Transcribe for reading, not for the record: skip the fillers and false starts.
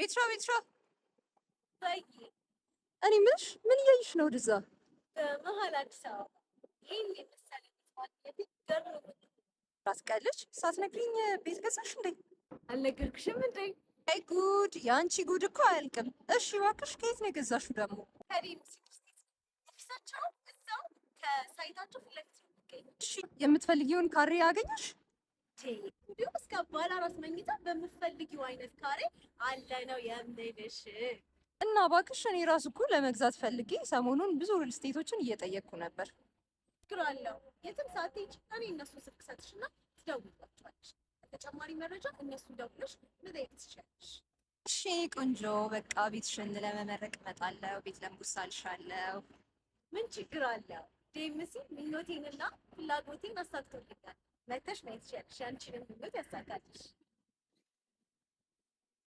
ቤትራ በይ እኔ ምንሽ ምን እያይሽ ነው? ወደዛ በመሀል አዲስ አበባ ይህን የመሰለ ቤት ገርሞ ራስቀልሽ ሳትነግሪኝ ቤት ገዛሽ እንዴ? አልነገርኩሽም እንዴ? አይ ጉድ! የአንቺ ጉድ እኮ አያልቅም። እሺ እባክሽ ከየት ነው የገዛሽው ደግሞ? ከሪም ሲክስቲት ኦፊሳቸው እዛው ከሳይታቸው ፊት ለፊት ነው የሚገኘው። እሺ የምትፈልጊውን ካሬ ያገኘሽ? እንዲሁ እስከ ባለ አራት መኝታ በምትፈልጊው አይነት ካሬ አለ ነው የምልሽ። እና እባክሽ እኔ ራሱ እኮ ለመግዛት ፈልጌ ሰሞኑን ብዙ ሪል ስቴቶችን እየጠየቅኩ ነበር። ችግር አለው። የትም ሳትሄጂ እኔ እነሱ ስልክ ሰጥሽና ትደውይላቸዋለሽ። ተጨማሪ መረጃ እነሱ ደውለሽ መጠየቅ ትችያለሽ። እሺ ቆንጆ፣ በቃ ቤትሽን ለመመረቅ እመጣለሁ። ቤት ለምቡሳልሻለሁ። ምን ችግር አለው? ዴምሲ ምኞቴንና ፍላጎቴን አሳክቶልኛል። መተሽ ማየት ትችያለሽ። ያንቺንም ምኞት ያሳካልሽ።